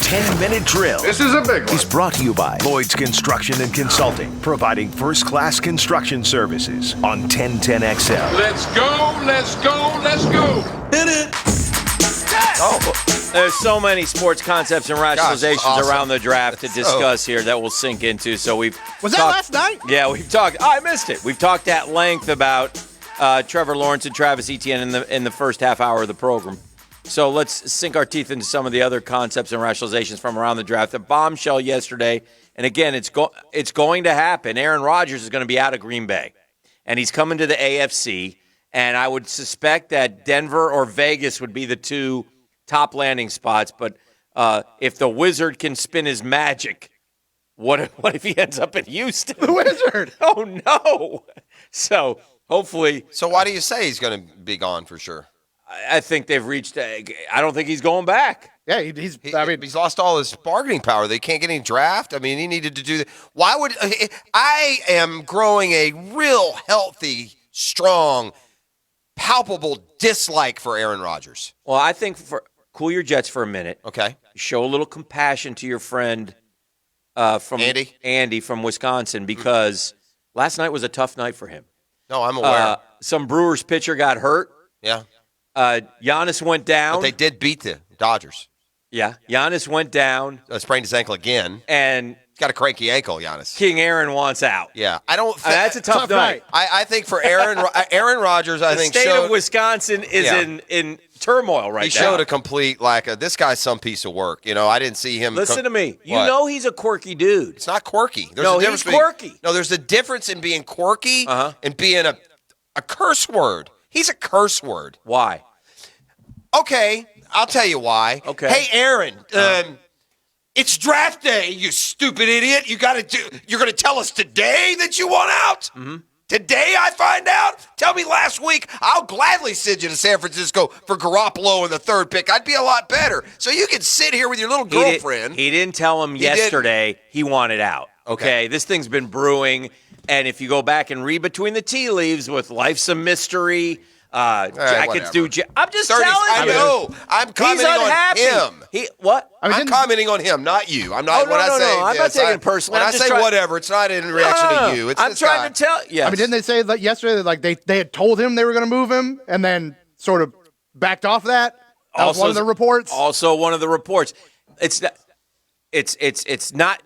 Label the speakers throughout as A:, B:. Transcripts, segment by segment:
A: 10-minute drill.
B: This is a big one.
A: Is brought to you by Lloyd's Construction and Consulting, providing first-class construction services on 1010XL.
B: Let's go, let's go, let's go.
C: Hit it.
D: There's so many sports concepts and rationalizations
E: awesome.
D: around the draft to discuss here that we'll sink into. So we've
C: Was that last night?
D: Yeah, we've talked. I missed it. We've talked at length about Trevor Lawrence and Travis Etienne in the first half hour of the program. So let's sink our teeth into some of the other concepts and rationalizations from around the draft. The bombshell yesterday, and again, it's going to happen. Aaron Rodgers is going to be out of Green Bay, and he's coming to the AFC. And I would suspect that Denver or Vegas would be the two top landing spots. But if the Wizard can spin his magic, what if he ends up in Houston?
C: The Wizard.
D: Oh no! So hopefully.
E: So why do you say he's going to be gone for sure?
D: I think they've reached. I don't think he's going back.
C: Yeah, he's
E: lost all his bargaining power. They can't get any draft. I mean, he needed to do that. Why would I am growing a real healthy, strong, palpable dislike for Aaron Rodgers.
D: Well, I think cool your jets for a minute.
E: Okay.
D: Show a little compassion to your friend from Andy from Wisconsin, because last night was a tough night for him.
E: No, I'm aware.
D: Some Brewers pitcher got hurt.
E: Yeah.
D: Giannis went down.
E: But they did beat the Dodgers.
D: Yeah. Giannis went down.
E: Sprained his ankle again.
D: And
E: he's got a cranky ankle, Giannis.
D: King Aaron wants out.
E: Yeah. I don't think
D: that's a tough night.
E: I think for Aaron Rodgers,
D: the state of Wisconsin is in turmoil right now.
E: He showed a complete lack of, this guy's some piece of work. You know, I didn't see him.
D: Listen to me. You know he's a quirky dude.
E: It's not quirky.
D: He's quirky.
E: There's a difference in being quirky and being a curse word. He's a curse word.
D: Why?
E: Okay, I'll tell you why.
D: Okay.
E: Hey, Aaron, it's draft day, you stupid idiot. You're going to tell us today that you want out? Mm-hmm. Today I find out? Tell me last week. I'll gladly send you to San Francisco for Garoppolo in the third pick. I'd be a lot better. So you can sit here with your little girlfriend.
D: He didn't tell him yesterday he wanted out. Okay, this thing's been brewing. And if you go back and read between the tea leaves with Life's a Mystery, Jackets do. I'm just telling you.
E: I know. I'm commenting on him.
D: What?
E: I'm commenting on him, not you. I'm not.
D: No, I'm not taking it personally.
E: When I say whatever, it's not in reaction to you. It's
D: I'm trying to tell. Yes.
C: I mean, didn't they say that yesterday? Like they had told him they were going to move him, and then sort of backed off that. That was one of the reports.
D: Also, one of the reports. It's not.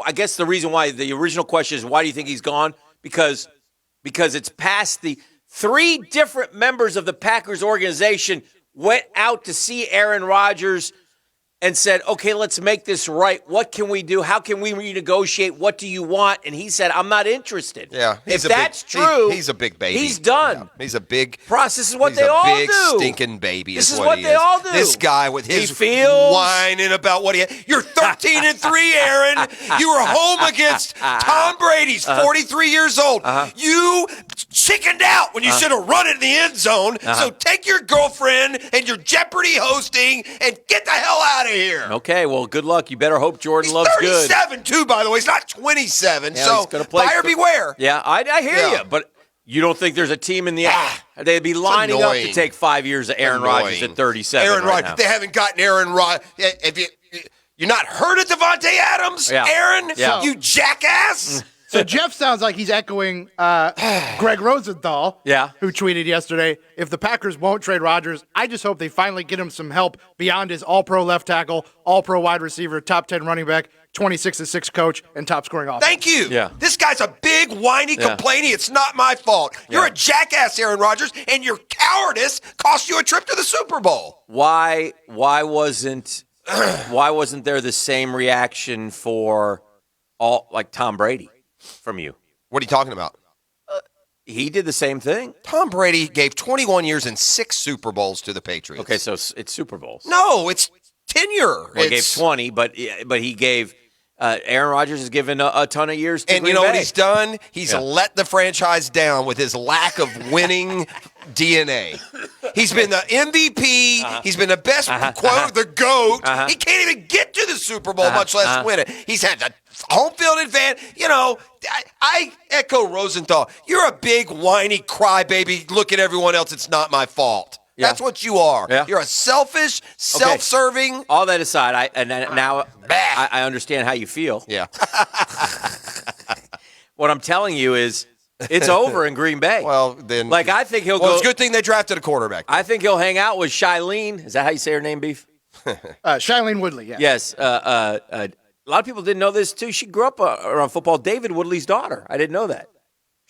D: I guess the reason why the original question is why do you think he's gone? Because it's past the 3 different members of the Packers organization went out to see Aaron Rodgers and said, okay, let's make this right. What can we do? How can we renegotiate? What do you want? And he said, I'm not interested.
E: Yeah.
D: If that's true,
E: he's a big baby.
D: He's done.
E: Yeah, he's a big
D: process. Is what they all do.
E: He's a big stinking baby.
D: This is what they all do.
E: This guy with his whining about what he had. You're 13-3, Aaron. You were home against Tom Brady. He's 43 years old. You chickened out when you should have run it in the end zone. So take your girlfriend and your Jeopardy hosting and get the hell out of here.
D: Okay, well, good luck. You better hope Jordan Love's good.
E: He's 37, too, by the way. He's not 27.
D: Yeah,
E: so buyer beware.
D: Yeah, I hear you. But you don't think there's a team in the they'd be lining up to take 5 years of Aaron Rodgers at 37
E: Aaron Rodgers. They haven't gotten Aaron Rodgers. You're not heard of Devontae Adams, Aaron?
D: Yeah.
E: You jackass?
C: So Jeff sounds like he's echoing Greg Rosenthal, who tweeted yesterday, if the Packers won't trade Rodgers, I just hope they finally get him some help beyond his all-pro left tackle, all-pro wide receiver, top 10 running back, 26-6 coach, and top scoring offense.
E: Thank you.
D: Yeah.
E: This guy's a big, whiny, complaining. It's not my fault. You're a jackass, Aaron Rodgers, and your cowardice cost you a trip to the Super Bowl.
D: Why wasn't there the same reaction for Tom Brady from you?
E: What are you talking about?
D: He did the same thing.
E: Tom Brady gave 21 years and 6 Super Bowls to the Patriots.
D: Okay, so it's Super Bowls.
E: No, it's tenure.
D: Well, he gave 20, but he gave Aaron Rodgers has given a ton of years to
E: And
D: Green
E: you know
D: Bay.
E: what he's done? He's let the franchise down with his lack of winning DNA. He's been the MVP. He's been the best, quote, the GOAT. He can't even get to the Super Bowl, much less win it. He's had the home field advantage. You know, I echo Rosenthal. You're a big, whiny crybaby. Look at everyone else. It's not my fault.
D: Yeah.
E: That's what you are.
D: Yeah.
E: You're a selfish, self-serving.
D: All that aside, I understand how you feel.
E: Yeah.
D: What I'm telling you is it's over in Green Bay.
E: Well, then.
D: I think he'll go.
E: Well, it's a good thing they drafted a quarterback.
D: I think he'll hang out with Shailene. Is that how you say her name, Beef?
C: Shailene Woodley, yeah.
D: Yes. A lot of people didn't know this, too. She grew up around football. David Woodley's daughter. I didn't know that.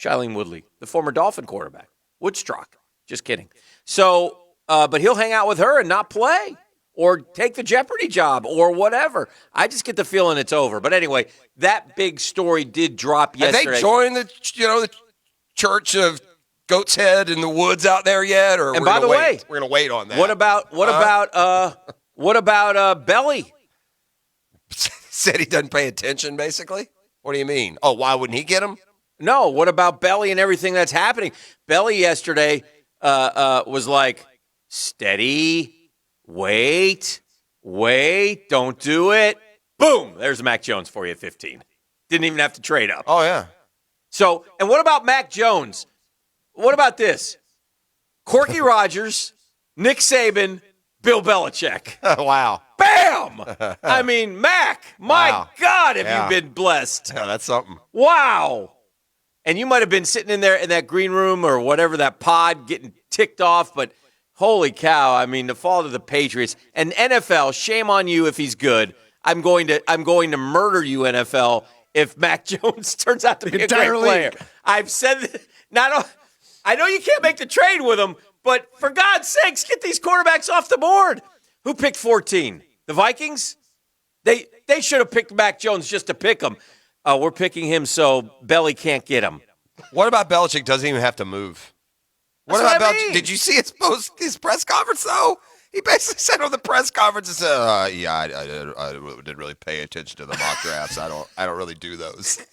D: Shailene Woodley, the former Dolphin quarterback. Woodstock. Just kidding. So, but he'll hang out with her and not play or take the Jeopardy job or whatever. I just get the feeling it's over. But anyway, that big story did drop yesterday.
E: Have they joined the Church of Goat's Head in the woods out there yet? Or
D: and by the way,
E: we're gonna wait on that.
D: What about Belly?
E: Said he doesn't pay attention. Basically, what do you mean? Oh, why wouldn't he get him?
D: No. What about Belly and everything that's happening? Belly yesterday was like, steady, wait, don't do it. Boom, there's Mac Jones for you at 15. Didn't even have to trade up.
E: Oh, yeah.
D: So, and what about Mac Jones? What about this? Corky Rogers, Nick Saban, Bill Belichick.
E: Wow.
D: Bam! I mean, Mac, my God, have you been blessed.
E: Yeah, that's something.
D: Wow. And you might have been sitting in there in that green room or whatever, that pod, getting ticked off, but holy cow, I mean, the fall to the Patriots. And NFL, shame on you if he's good. I'm going to murder you, NFL, if Mac Jones turns out to be a great player. I've said that. I know you can't make the trade with him, but for God's sakes, get these quarterbacks off the board. Who picked 14? The Vikings? They should have picked Mac Jones just to pick him. We're picking him so Belly can't get him.
E: What about Belichick doesn't even have to move? What about Belichick? Did you see his press conference, though? He basically said on the press conference, he said, I didn't really pay attention to the mock drafts. I don't really do those.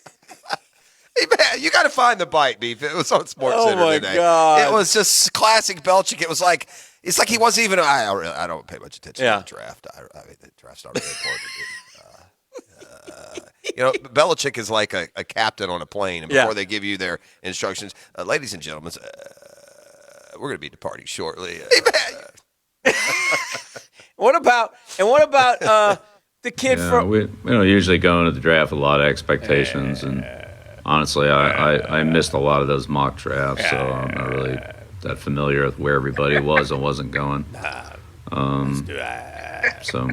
E: Hey, man, you got to find the bite, Beef. It was on SportsCenter today.
D: God.
E: It was just classic Belichick. It's like he wasn't even. I don't pay much attention to the draft. I mean, the draft's not really important. Belichick is like a captain on a plane, and before they give you their instructions, ladies and gentlemen, we're going to be departing shortly.
D: What about the kid from?
F: We don't usually go into the draft with a lot of expectations, and honestly, I missed a lot of those mock drafts, so I'm not really that familiar with where everybody was and wasn't going. So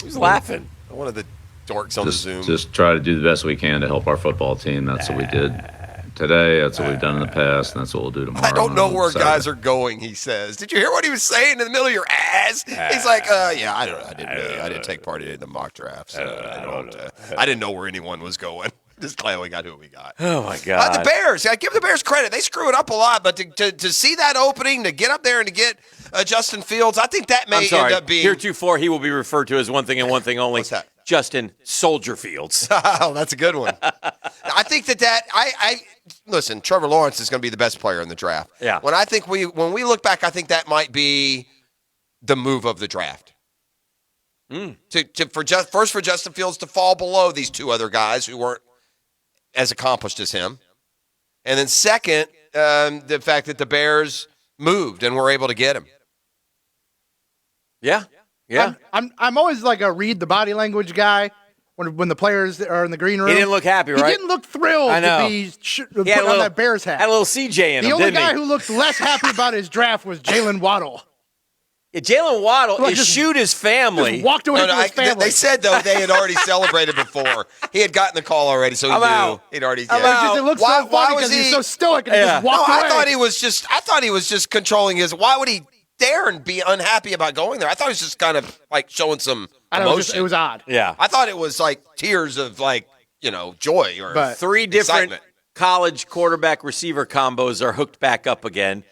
D: who's laughing?
E: One of the dorks on the Zoom.
F: Just try to do the best we can to help our football team. That's what we did today. That's what we've done in the past, and that's what we'll do tomorrow.
E: I don't know where guys are going, he says. Did you hear what he was saying in the middle of your ass? He's like, I didn't take part in the mock drafts. I didn't know where anyone was going. Just glad we got who we got.
D: Oh, my God.
E: The Bears, I give the Bears credit. They screw it up a lot, but to see that opening, to get up there and to get Justin Fields, I think that may end up being.
D: Heretofore, he will be referred to as one thing and one thing only.
E: What's that?
D: Justin Soldier Fields.
E: Oh, that's a good one. I think I listen, Trevor Lawrence is going to be the best player in the draft.
D: Yeah.
E: When we look back, I think that might be the move of the draft. For Justin Fields to fall below these two other guys who weren't as accomplished as him. And then second, the fact that the Bears moved and were able to get him.
D: Yeah. Yeah.
C: I'm always like a read the body language guy when the players are in the green room.
D: He didn't look happy, right?
C: He didn't look thrilled to be put on that Bears hat.
D: Had a little CJ in him,
C: The only guy who looked less happy about his draft was Jalen Waddle.
D: Yeah, Jalen Waddle eschewed his family.
C: Just walked away from his family.
E: They said, though, they had already celebrated before. He had gotten the call already, so he knew. He'd already
C: It looked so funny because he's so stoic and he just walked away.
E: I thought he was just controlling his. Why would he dare and be unhappy about going there? I thought he was just kind of like showing some emotion.
C: It was odd.
D: Yeah.
E: I thought it was like tears of joy or
D: three different
E: excitement.
D: College quarterback receiver combos are hooked back up again.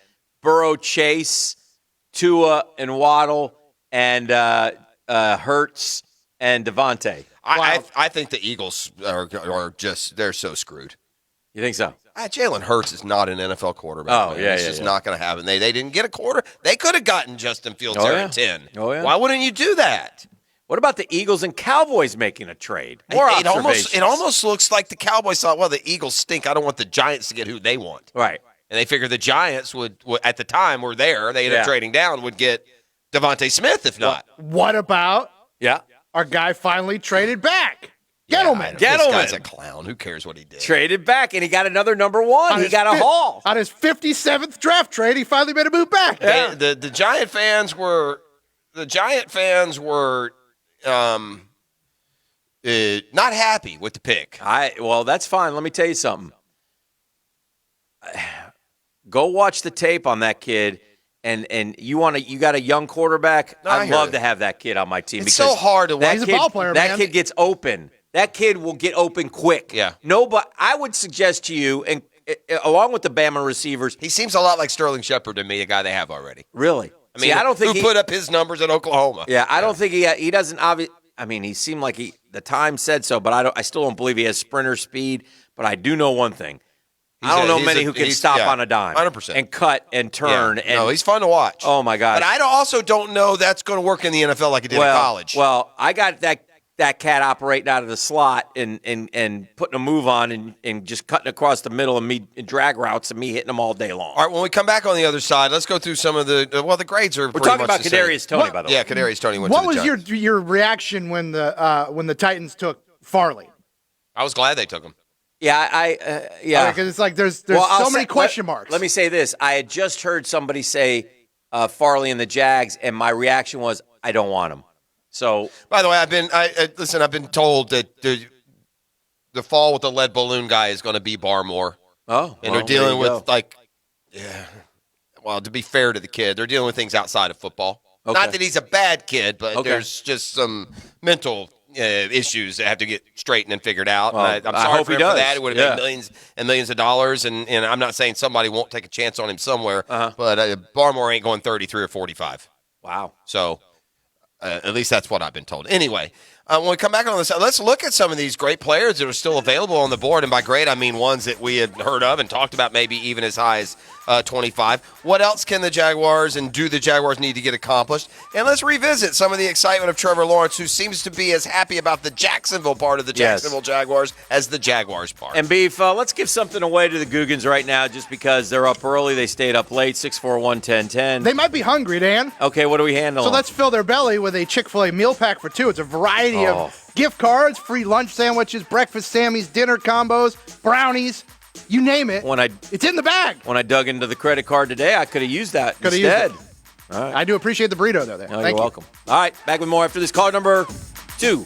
D: Burrow, Chase, Tua and Waddle, and Hurts and Devontae.
E: I think the Eagles are just, they're so screwed.
D: You think so?
E: Jalen Hurts is not an NFL quarterback.
D: Oh, yeah,
E: it's just not going to happen. They didn't get a quarter. They could have gotten Justin Fields there at 10.
D: Oh, yeah.
E: Why wouldn't you do that?
D: What about the Eagles and Cowboys making a trade? More observations.
E: It almost looks like the Cowboys thought, well, the Eagles stink. I don't want the Giants to get who they want.
D: Right.
E: And they figured the Giants would at the time, were there. They ended up trading down, would get Devontae Smith, if not.
C: What about our guy finally traded back? Gettleman.
E: This guy's a clown. Who cares what he did?
D: Traded back, and he got another number one. He got a haul.
C: On his 57th draft trade, he finally made a move back.
E: Yeah. The Giant fans were not happy with the pick.
D: Well, that's fine. Let me tell you something. Go watch the tape on that kid, and you got a young quarterback. I'd love to have that kid on my team.
E: It's so hard to watch.
C: He's a ball player, man.
D: That kid gets open. That kid will get open quick.
E: Yeah.
D: But I would suggest to you, and along with the Bama receivers,
E: he seems a lot like Sterling Shepard to me, a guy they have already.
D: Really?
E: I mean, I don't think who put up his numbers in Oklahoma.
D: Yeah, I don't think he doesn't. I mean, he seemed like the time said so, but I still don't believe he has sprinter speed. But I do know one thing. I don't know many who can stop on a dime
E: 100%.
D: and cut and turn.
E: Yeah. No, he's fun to watch.
D: Oh, my God.
E: But I also don't know that's going to work in the NFL like it did in college.
D: Well, I got that cat operating out of the slot and putting a move on and just cutting across the middle and me in drag routes and me hitting them all day long.
E: All right, when we come back on the other side, let's go through some of the grades are.
D: We're talking about Kadarius Toney, by the way.
E: Yeah, Kadarius Toney went
C: what
E: to the
C: was
E: Giants.
C: your reaction when the Titans took Farley?
E: I was glad they took him.
D: Yeah, yeah.
C: Because it's like there's so many question marks.
D: Let me say this. I had just heard somebody say Farley and the Jags, and my reaction was, I don't want him. So,
E: by the way, I've been told that the fall with the lead balloon guy is going to be Barmore.
D: Oh,
E: and they're dealing with well, to be fair to the kid, they're dealing with things outside of football. Okay. Not that he's a bad kid, but there's just some mental issues that have to get straightened and figured out.
D: Well,
E: and I'm sorry for that. It would have
D: made
E: millions and millions of dollars, and I'm not saying somebody won't take a chance on him somewhere, but Barmore ain't going 33 or 45.
D: Wow.
E: So at least that's what I've been told. Anyway, when we come back on this, let's look at some of these great players that are still available on the board. And by great, I mean ones that we had heard of and talked about, maybe even as high as 25. What else can the Jaguars and do the Jaguars need to get accomplished? And let's revisit some of the excitement of Trevor Lawrence, who seems to be as happy about the Jacksonville part of the Jacksonville Jaguars as the Jaguars part.
D: And Beef, let's give something away to the Googans right now just because they're up early. They stayed up late, 641-1010.
C: They might be hungry, Dan.
D: Okay, what do we handle?
C: So let's fill their belly with a Chick-fil-A meal pack for two. It's a variety of gift cards, free lunch sandwiches, breakfast Sammys, dinner combos, brownies. You name it. It's in the bag.
D: When I dug into the credit card today, I could have used that instead.
C: Used it. All right. I do appreciate the burrito, though.
D: You're welcome. All right, back with more after this call number 2.